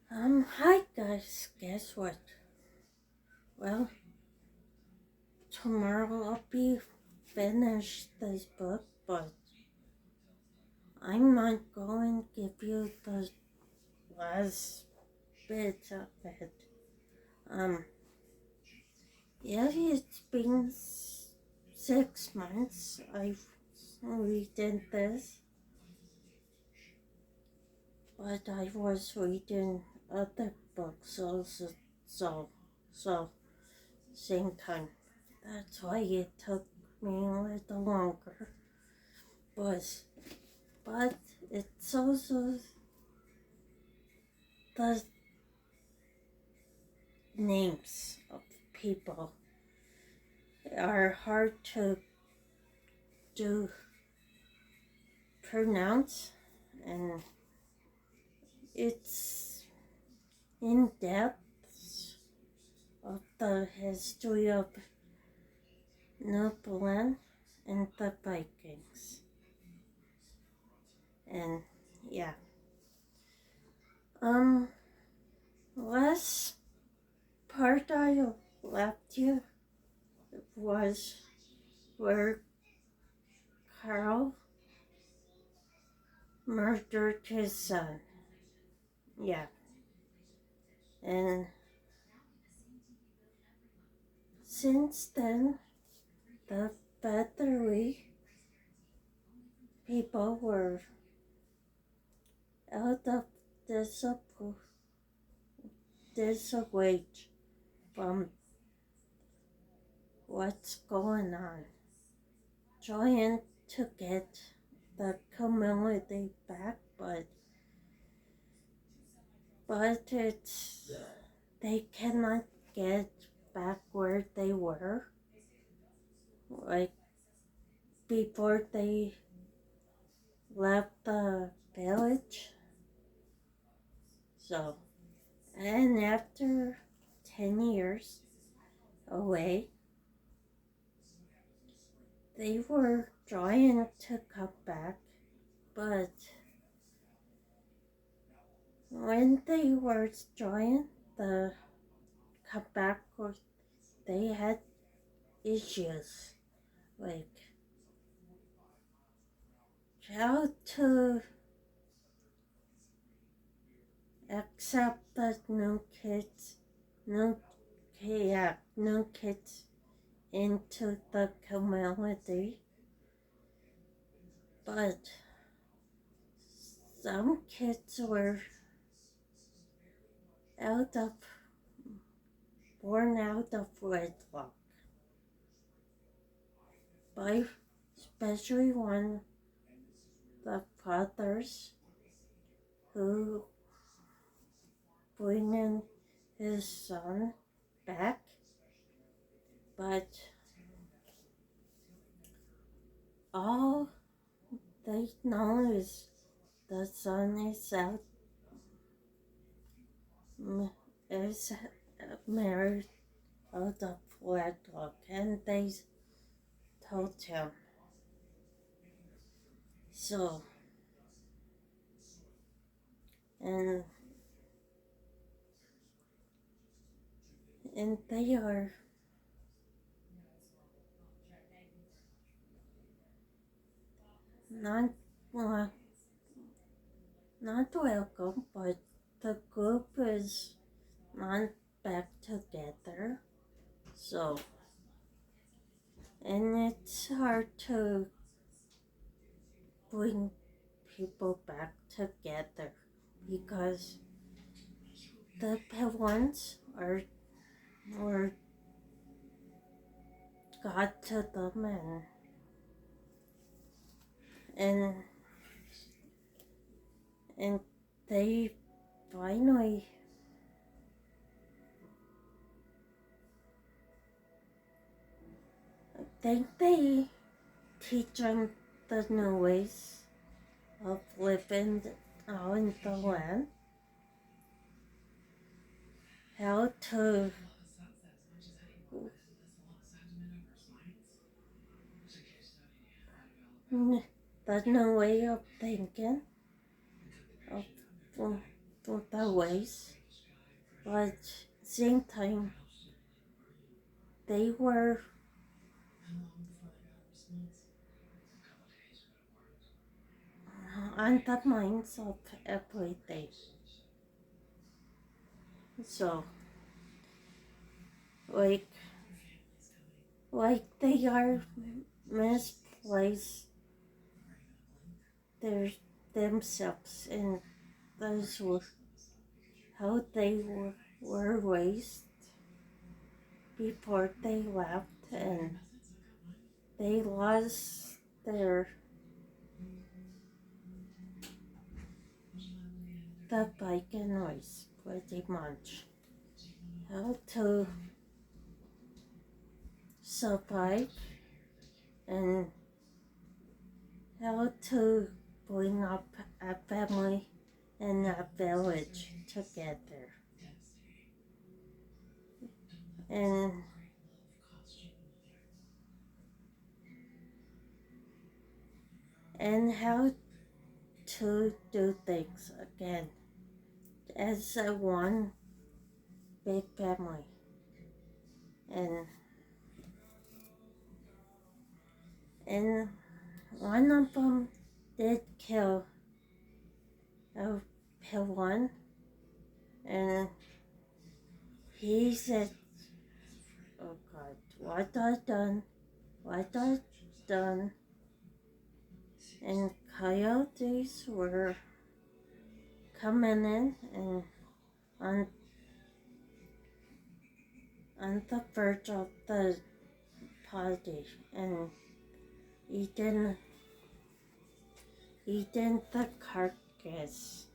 Hi guys, guess what? Well, tomorrow I'll be finished this book, but I'm not going to give you the last bit of it. Um, yeah, it's been 6 months I've reading this, but I was reading other books also, so same time. That's why it took me a little longer. But but it's also the names of people are hard to do pronounce, and it's in depth of the history of Newfoundland and the Vikings. And yeah. Um last part I left you was where Carl murdered his son. Yeah. And since then, the feathery people were out of disengaged from what's going on, trying to get the community back, but it's they cannot get back where they were, like before they left the village. So, and after 10 years away, they were trying to come back, but when they were trying to come back, they had issues, like how to accept the new, new kids into the community, but some kids were out of born out of wedlock, by especially one the fathers who bringing his son back, but all they know is the son is married out of wedlock, and they told him. So, and they are not well, not welcome, but the group is not back together. So, and it's hard to bring people back together because the ones were got to them, and and they finally I think they teach them the new ways of living out in the land, how to the new way of thinking of the ways but same time they were on the minds of everything. So like they are misplaced their themselves in those how they were raised before they left, and they lost their the bike and noise pretty much. How to survive and how to bring up a family and a village together. And how to do things again as a one big family. And one of them did kill one, and he said, "Oh God, what I done? What I done?" And coyotes were coming in and on the verge of the party and eating the carcass,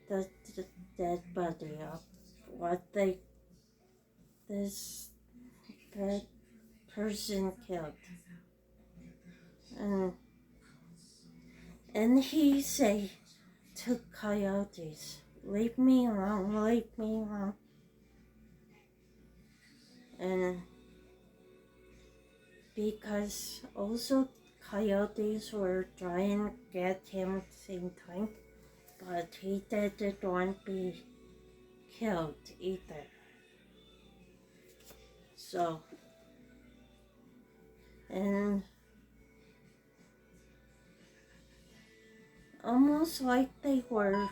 the dead body of what this that person killed. And he say to coyotes, "Leave me alone, leave me alone." And because also coyotes were trying to get him at the same time, but he didn't want to be killed either. So, and almost like they were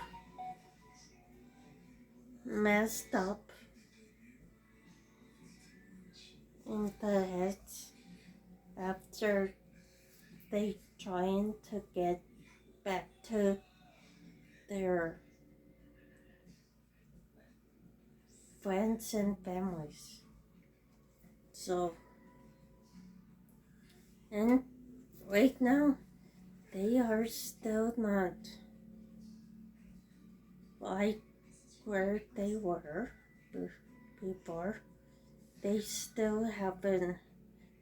messed up in the heads after they trying to get back to their friends and families. So, and right now, they are still not like where they were before. They still having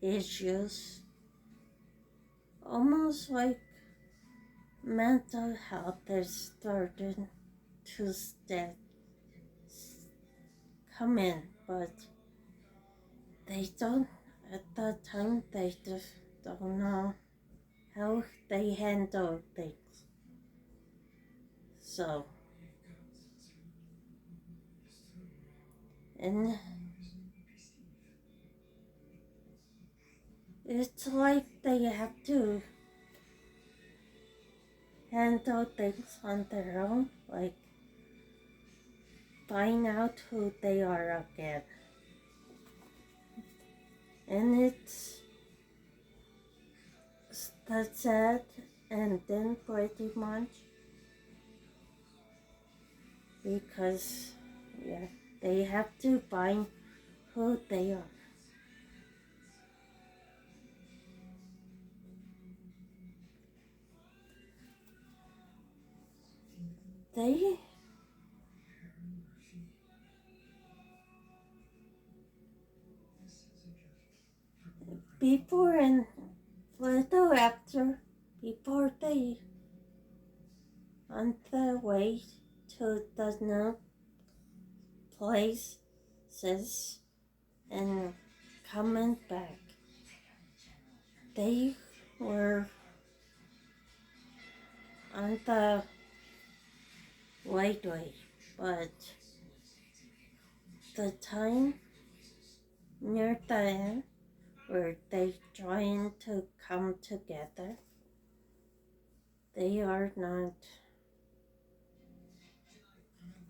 issues, almost like mental health is starting to come in, but they don't, at that time, they just don't know how they handle things. So, and it's like they have to handle things on their own, like find out who they are again. And it's that's sad, and then pretty much because they have to find who they are. They before and little after, before they on the way to the new places and coming back, they were on the right way, but the time near the end where they trying to come together, they are not,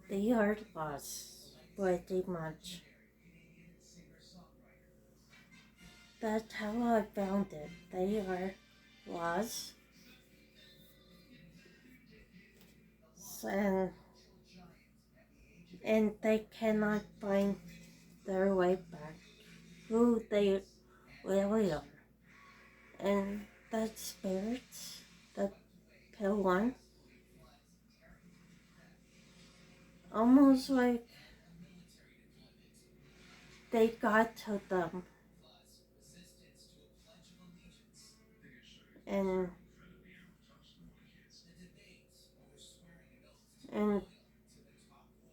they are lost pretty much. That's how I found it. They are lost and they cannot find their way back who they really are. And that spirits, the pill one, almost like they got to them and and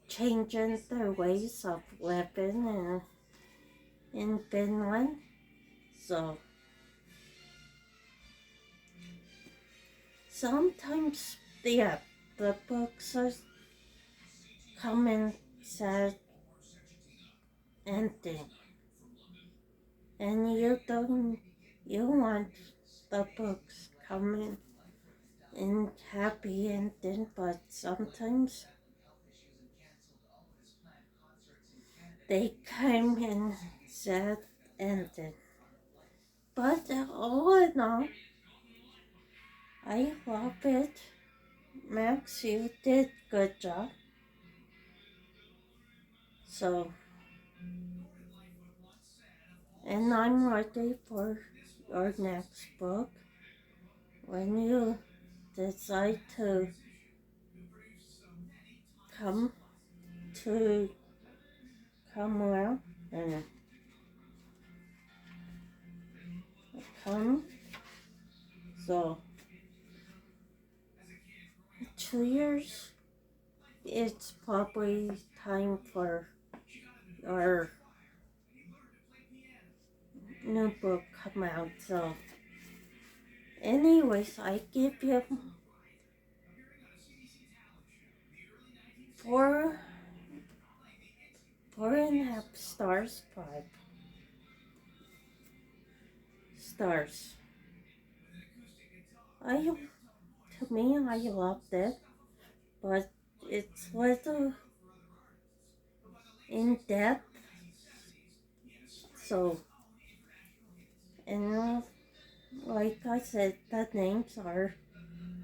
changing their ways of living in Finland. So sometimes, yeah, the books are coming sad ending, and you want the books coming in happy ending, but sometimes they come in sad ending. But all in all, I love it. Max, you did good job. So, and I'm ready for your next book. When you decide to come to come around and come, so 2 years, it's probably time for your new book come out. So, anyways, I give you 4.5 stars, 5 stars. To me, I loved it, but it's little in depth. So, and like I said, the names are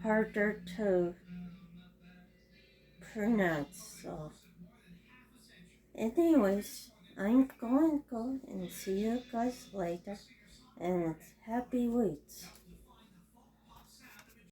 harder to pronounce. So, anyways, I'm going to go and see you guys later, and happy weeks.